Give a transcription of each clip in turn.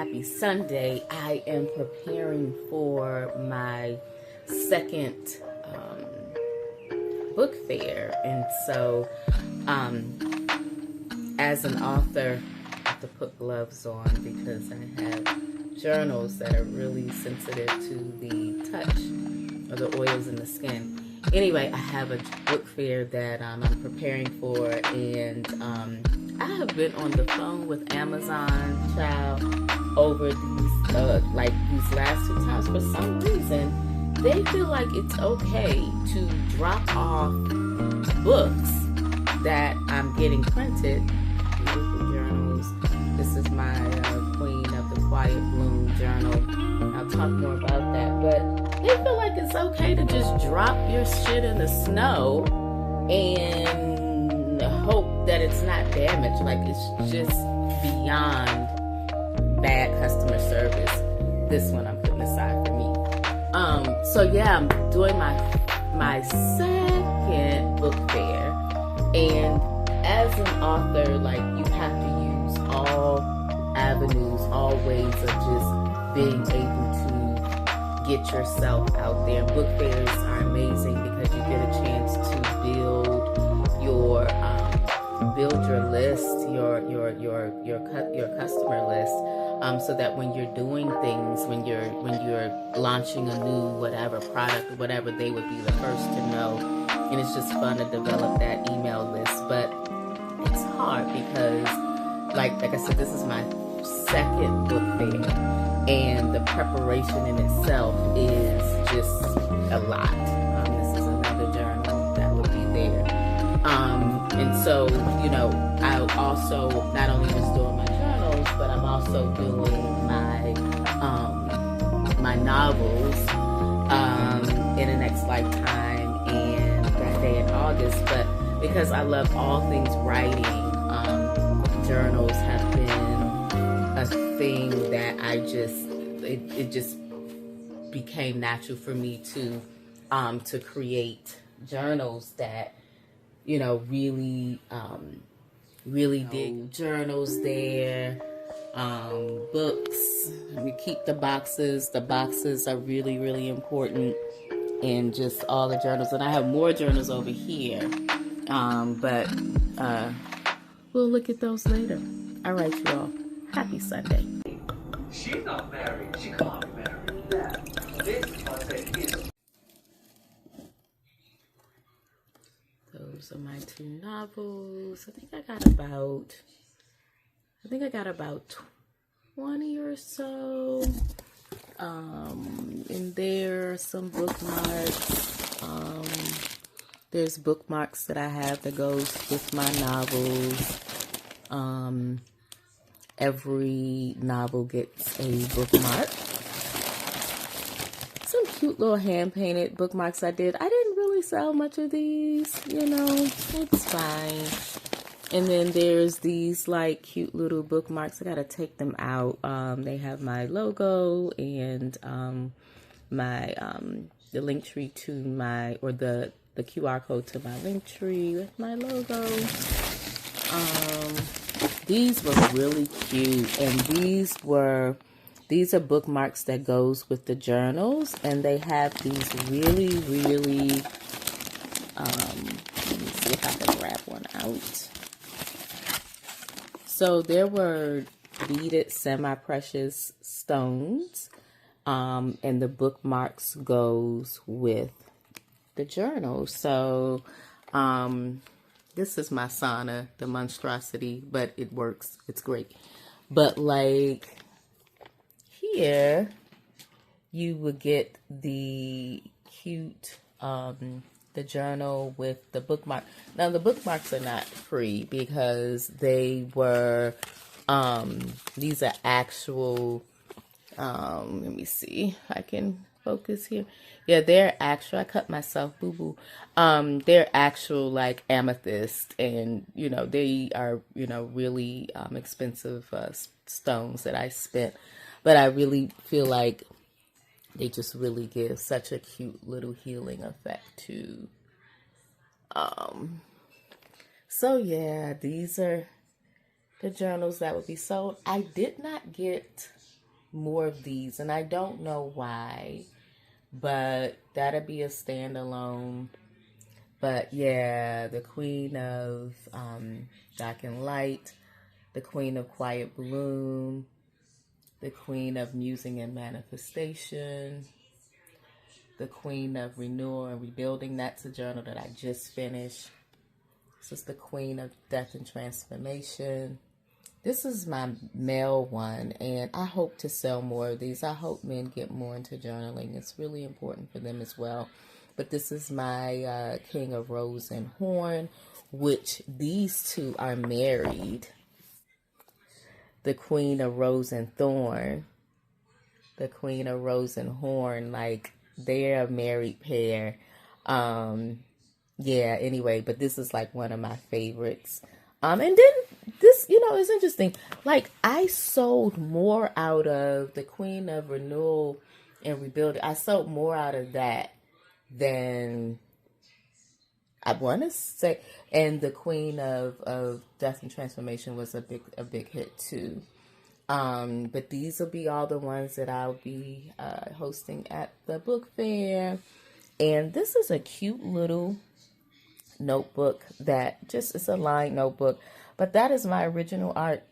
happy Sunday. I am preparing for my second book fair, and so as an author, I have to put gloves on because I have journals that are really sensitive to the touch of the oils in the skin. Anyway, I have a book fair that I'm preparing for, and I have been on the phone with Amazon, child, over these last 2 times. For some reason, they feel like it's okay to drop off books that I'm getting printed. Beautiful journals. This is my Queen of the Quiet Bloom journal. I'll talk more about that, but they feel like it's okay to just drop your shit in the snow and hope that it's not damaged. Like, it's just beyond bad customer service. This one I'm putting aside for me. So yeah, I'm doing my second book fair, and as an author, like, you have to use all avenues, all ways of just being able to get yourself out there. Book fairs are amazing because you get a chance to build your list, your customer list, so that when you're doing things, when you're launching a new whatever product or whatever, they would be the first to know. And it's just fun to develop that email list, but it's hard because, like I said, this is my second book fair, and the preparation in itself is just a lot. This is another journal that will be there. And so, you know, I also not only just doing my journals, but I'm also doing my novels in the next lifetime, and that day in August. But because I love all things writing, journals have been a thing that it just became natural for me to create journals that, you know, really dig journals there. Books, we keep the boxes. The boxes are really, really important, and just all the journals. And I have more journals over here, but we'll look at those later. All right, you all. Happy Sunday. She's not married. She can't be married. Yeah. This is what they is. Those are my 2 novels. I think I got about 20 or so. And there are some bookmarks. There's bookmarks that I have that goes with my novels. Every novel gets a bookmark. Some cute little hand-painted bookmarks I did. I didn't really sell much of these, you know, it's fine. And then there's these like cute little bookmarks. I gotta take them out. They have my logo and the link tree to my, or the QR code to my link tree with my logo. These were really cute, and these are bookmarks that goes with the journals, and they have these really, really, let me see if I can grab one out. So there were beaded semi-precious stones, and the bookmarks goes with the journal. So, this is my sauna, the monstrosity, but it works. It's great. But like here, you would get the cute, the journal with the bookmark. Now the bookmarks are not free because they were, these are actual, let me see, I can focus here. Yeah, they're actual, I cut myself, boo-boo. They're actual like amethyst, and you know, they are, you know, really expensive stones that I spent, but I really feel like they just really give such a cute little healing effect too. So yeah, these are the journals that would be sold. I did not get more of these, and I don't know why, but that'll be a standalone. But yeah, the Queen of Dark and Light, the Queen of Quiet Bloom, the Queen of Musing and Manifestation, the Queen of Renewal and Rebuilding. That's a journal that I just finished. This is the Queen of Death and Transformation. This is my male one, and I hope to sell more of these. I hope men get more into journaling. It's really important for them as well. But this is my King of Rose and Horn, which these two are married. The Queen of Rose and Thorn. The Queen of Rose and Horn, like they're a married pair. Yeah, anyway, but this is like one of my favorites. And then this, is interesting. Like, I sold more out of the Queen of Renewal and Rebuilding. I sold more out of that than I want to say. And the Queen of Death and Transformation was a big hit too. But these will be all the ones that I'll be hosting at the book fair. And this is a cute little notebook that just is a lined notebook, but that is my original art.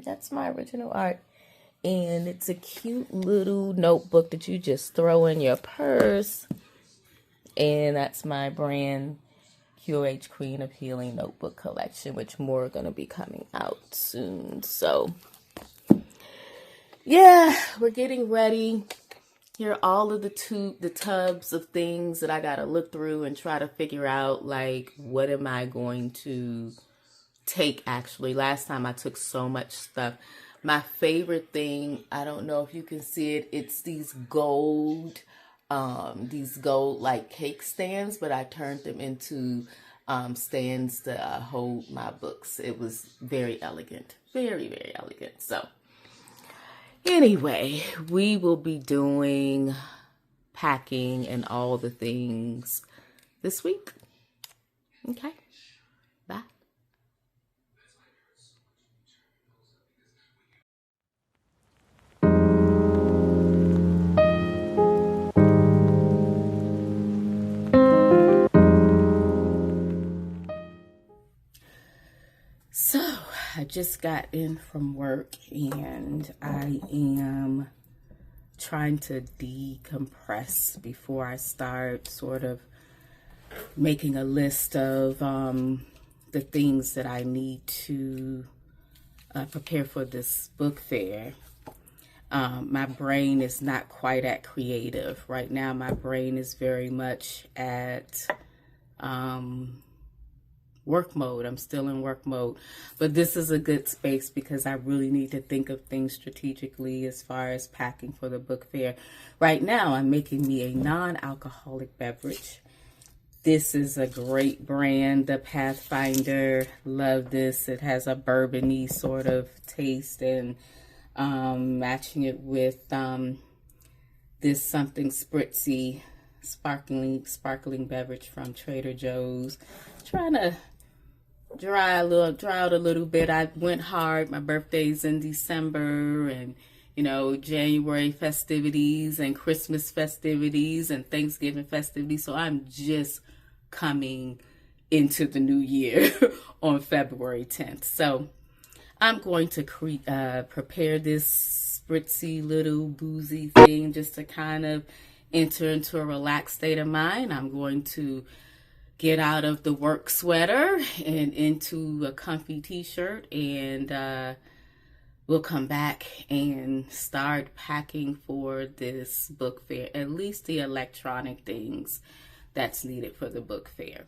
That's my original art, and it's a cute little notebook that you just throw in your purse. And that's my brand QH Queen of Healing notebook collection, which more are going to be coming out soon. So yeah, we're getting ready. Here are all of the tubs of things that I got to look through and try to figure out, like, what am I going to take actually. Last time I took so much stuff. My favorite thing, I don't know if you can see it, it's these gold like cake stands, but I turned them into stands to hold my books. It was very elegant. Very, very elegant. So anyway, we will be doing packing and all the things this week. Okay, bye. So, I just got in from work and I am trying to decompress before I start sort of making a list of the things that I need to prepare for this book fair. My brain is not quite at creative. Right now, my brain is very much at work mode. I'm still in work mode, but this is a good space because I really need to think of things strategically as far as packing for the book fair. Right now, I'm making me a non-alcoholic beverage. This is a great brand, the Pathfinder. Love this. It has a bourbon-y sort of taste, and matching it with this something spritzy, sparkling beverage from Trader Joe's. Trying to dry out a little bit. I went hard. My birthday's in December, and January festivities and Christmas festivities and Thanksgiving festivities. So I'm just coming into the new year on February 10th. So I'm going to prepare this spritzy little boozy thing just to kind of enter into a relaxed state of mind. I'm going to get out of the work sweater and into a comfy t-shirt, and we'll come back and start packing for this book fair, at least the electronic things that's needed for the book fair.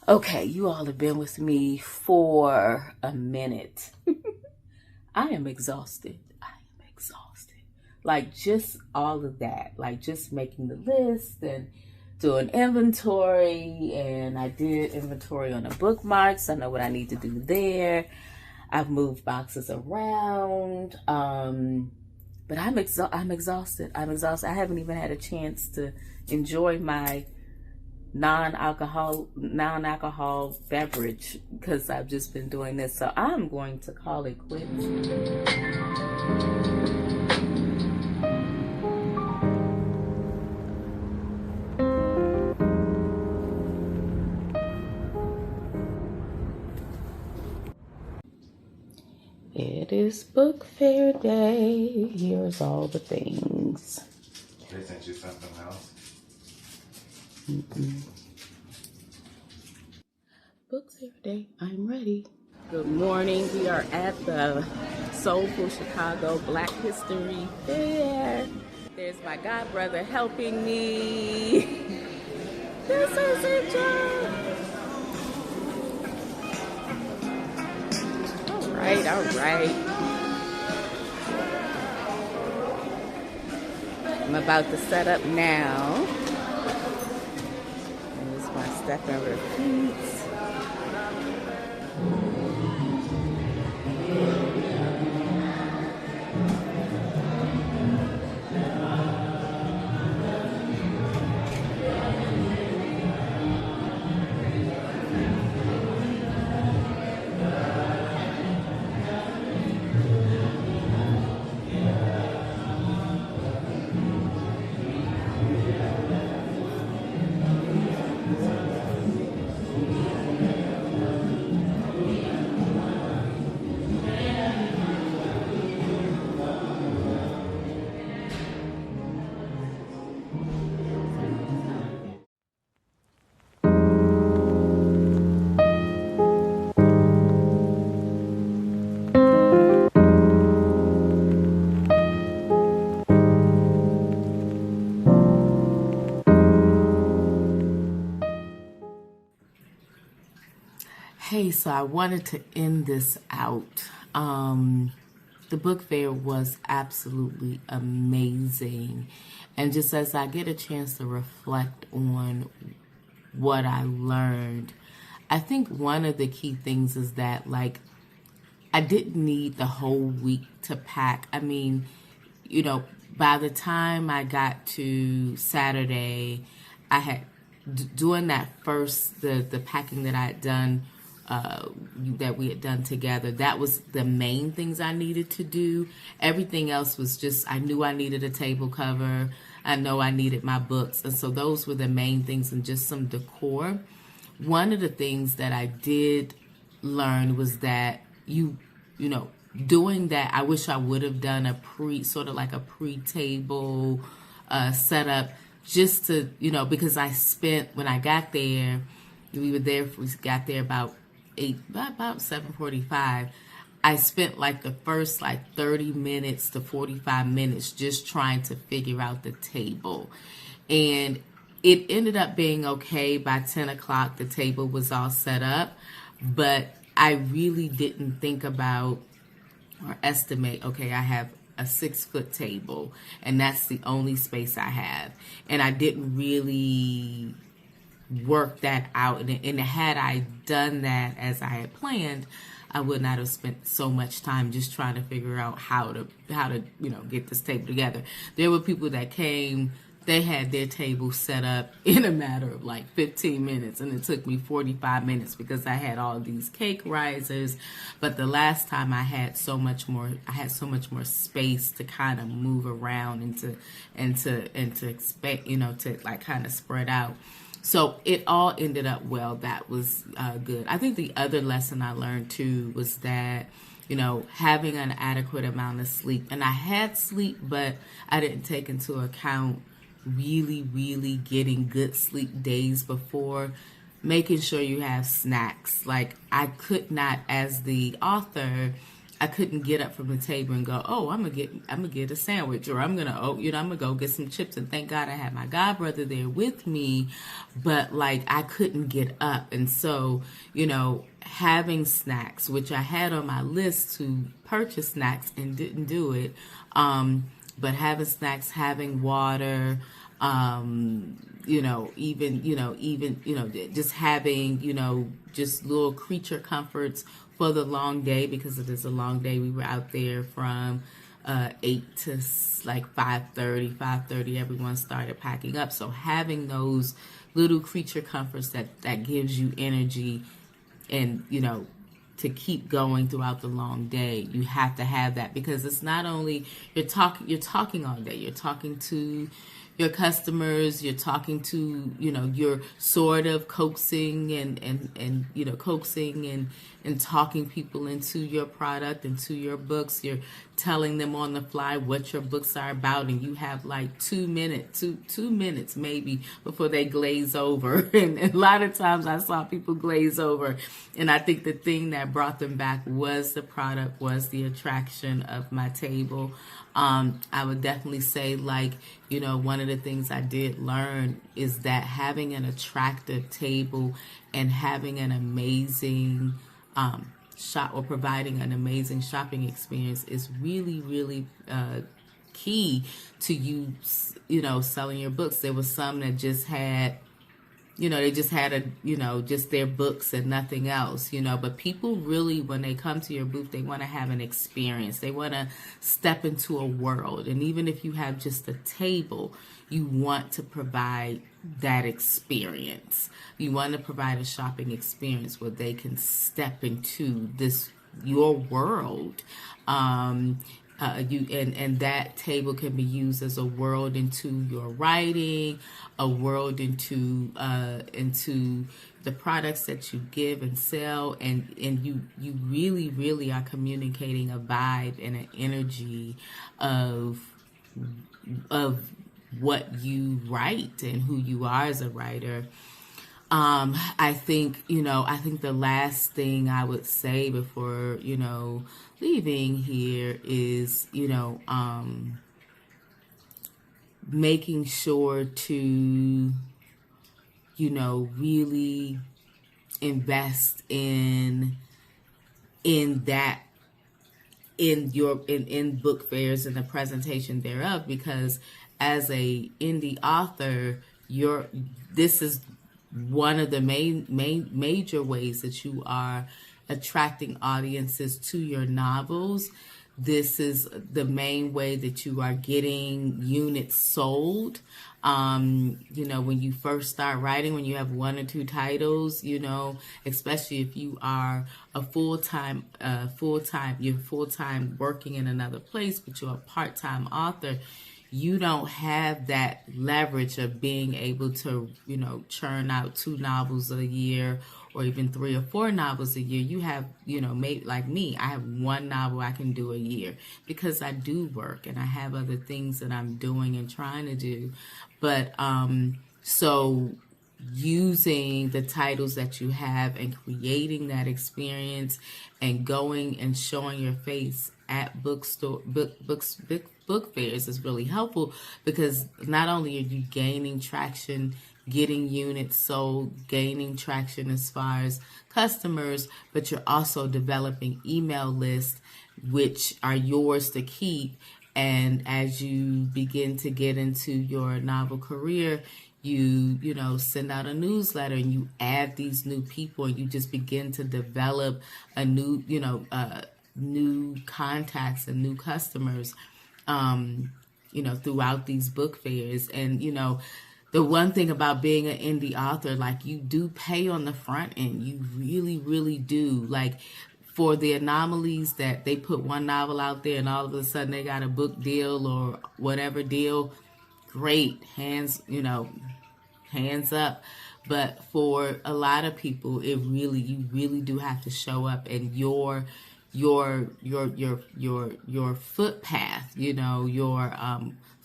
Okay, you all have been with me for a minute. I am exhausted. I am exhausted. Like just all of that, like just making the list and doing inventory. And I did inventory on the bookmarks. I know what I need to do there. I've moved boxes around. But I'm exhausted. I'm exhausted. I haven't even had a chance to enjoy my non-alcohol beverage because I've just been doing this. So I'm going to call it quits. It is book fair day. Here's all the things. They sent you something else? Book fair day. I'm ready. Good morning. We are at the Soulful Chicago Black History Fair. There's my god brother helping me. This is a job. All right. I'm about to set up now. Here's my step and repeats. Hey, so I wanted to end this out. The book fair was absolutely amazing. And just as I get a chance to reflect on what I learned, I think one of the key things is that, like, I didn't need the whole week to pack. I mean, by the time I got to Saturday, I had doing that first, the packing that I had done, that we had done together. That was the main things I needed to do. Everything else was just, I knew I needed a table cover. I know I needed my books. And so those were the main things and just some decor. One of the things that I did learn was that doing that, I wish I would have done a pre-table setup just to, because when I got there, we got there about 7:45. I spent like the first 30 minutes to 45 minutes just trying to figure out the table. And it ended up being okay. By 10 o'clock, the table was all set up. But I really didn't think about or estimate, okay, I have a 6-foot table, and that's the only space I have. And I didn't really work that out. And had I done that as I had planned, I would not have spent so much time just trying to figure out how to get this table together. There were people that came, they had their table set up in a matter of 15 minutes, and it took me 45 minutes because I had all these cake risers. But the last time I had so much more space to kind of move around and to expect, to kind of spread out. So it all ended up well. That was good. I think the other lesson I learned too was that, having an adequate amount of sleep. And I had sleep, but I didn't take into account really getting good sleep days before. Making sure you have snacks. I could not, as the author, I couldn't get up from the table and go, oh, I'm gonna get a sandwich, or I'm gonna go get some chips. And thank God I had my god brother there with me, but like I couldn't get up. And so, having snacks, which I had on my list to purchase snacks and didn't do it, but having snacks, having water, just having, just little creature comforts for the long day, because it is a long day. We were out there from 8 to like 5:30. Everyone started packing up. So having those little creature comforts that gives you energy and, to keep going throughout the long day, you have to have that, because it's not only you're talking all day. You're talking to your customers, you're talking to, you're sort of coaxing and coaxing and talking people into your product, into your books. You're telling them on the fly what your books are about, and you have like 2 minutes maybe before they glaze over. And a lot of times I saw people glaze over, and I think the thing that brought them back was the product, was the attraction of my table. I would definitely say, one of the things I did learn is that having an attractive table and having an amazing providing an amazing shopping experience is really, really key to you, selling your books. There was some that just had, they just had just their books and nothing else, but people really, when they come to your booth, they want to have an experience. They want to step into a world. And even if you have just a table, you want to provide that experience. You want to provide a shopping experience where they can step into your world. And that table can be used as a world into your writing, a world into the products that you give and sell, and you really, really are communicating a vibe and an energy of what you write and who you are as a writer. I think the last thing I would say before, leaving here is, making sure to, really invest in book fairs and the presentation thereof, because as a indie author, this is one of the major ways that you are attracting audiences to your novels. This is the main way that you are getting units sold. When you first start writing, when you have 1 or 2 titles, especially if you are you're full-time working in another place, but you're a part-time author, you don't have that leverage of being able to, churn out 2 novels a year or even 3 or 4 novels a year. You have, maybe like me, I have 1 novel I can do a year because I do work and I have other things that I'm doing and trying to do. But so using the titles that you have and creating that experience and going and showing your face at book fairs is really helpful, because not only are you gaining traction, getting units sold, gaining traction as far as customers, but you're also developing email lists which are yours to keep. And as you begin to get into your novel career, you send out a newsletter and you add these new people, and you just begin to develop a new new contacts and new customers throughout these book fairs. And the one thing about being an indie author, like, you do pay on the front end. You really, really do. Like, for the anomalies that they put 1 novel out there and all of a sudden they got a book deal or whatever deal, great, hands up. But for a lot of people, you really do have to show up, and your footpath, your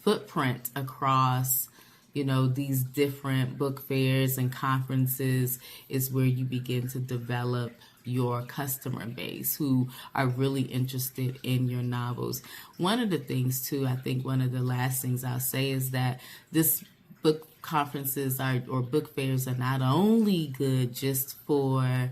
footprint across these different book fairs and conferences is where you begin to develop your customer base who are really interested in your novels. One of the things too, I think one of the last things I'll say is that this book conferences or book fairs are not only good just for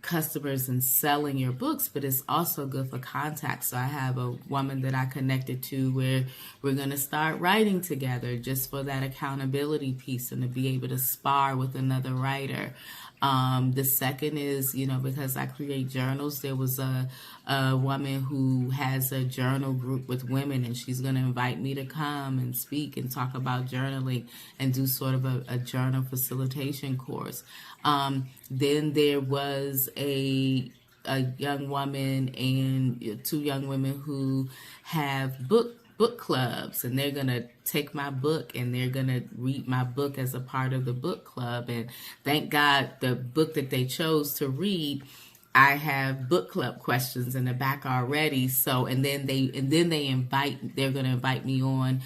customers and selling your books, but it's also good for contacts. So I have a woman that I connected to where we're going to start writing together just for that accountability piece and to be able to spar with another writer. The second is, because I create journals, there was a woman who has a journal group with women, and she's going to invite me to come and speak and talk about journaling and do sort of a journal facilitation course. Then there was a young woman and two young women who have book clubs, and they're going to take my book and they're going to read my book as a part of the book club. And thank God the book that they chose to read, I have book club questions in the back already. So, they're going to invite me on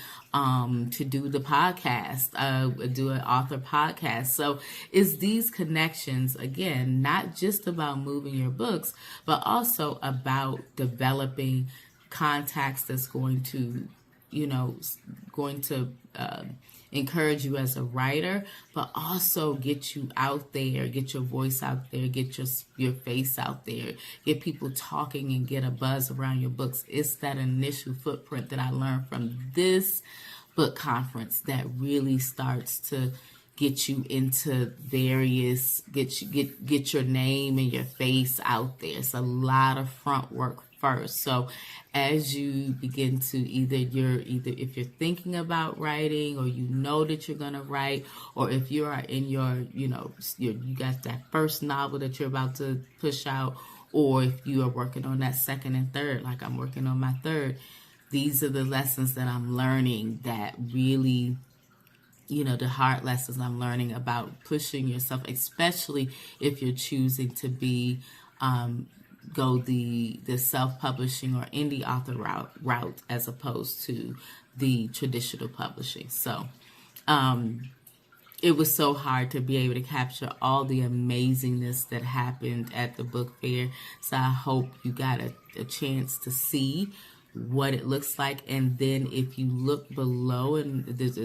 to do the podcast, do an author podcast. So it's these connections, again, not just about moving your books, but also about developing contacts that's going to encourage you as a writer, but also get you out there, get your voice out there, get your face out there, get people talking and get a buzz around your books. It's that initial footprint that I learned from this book conference that really starts to get you into get your name and your face out there. It's a lot of front work first. So as you begin to either if you're thinking about writing, or that you're going to write, or if you are in you got that first novel that you're about to push out, or if you are working on that second and third, like I'm working on my third, these are the lessons that I'm learning that really, the hard lessons I'm learning about pushing yourself, especially if you're choosing to be go the self-publishing or indie author route as opposed to the traditional publishing. So it was so hard to be able to capture all the amazingness that happened at the book fair. So I hope you got a chance to see what it looks like. And then if you look below, and there's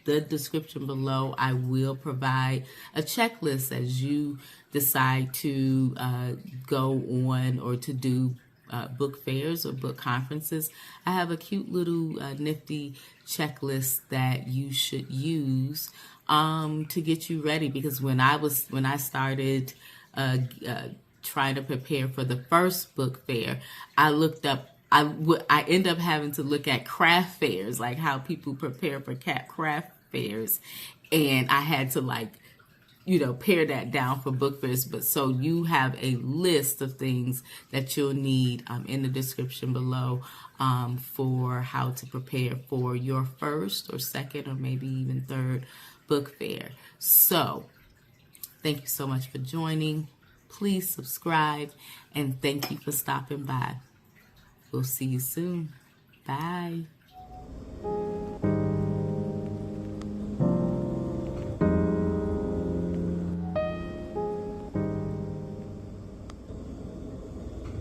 the description below, I will provide a checklist as you decide to go on or to do book fairs or book conferences. I have a cute little nifty checklist that you should use to get you ready, because when I started trying to prepare for the first book fair, I looked up, I end up having to look at craft fairs, like how people prepare for craft fairs, and I had to pare that down for book fairs. But so you have a list of things that you'll need in the description below for how to prepare for your first or second or maybe even third book fair. So thank you so much for joining. Please subscribe, and thank you for stopping by. We'll see you soon. Bye.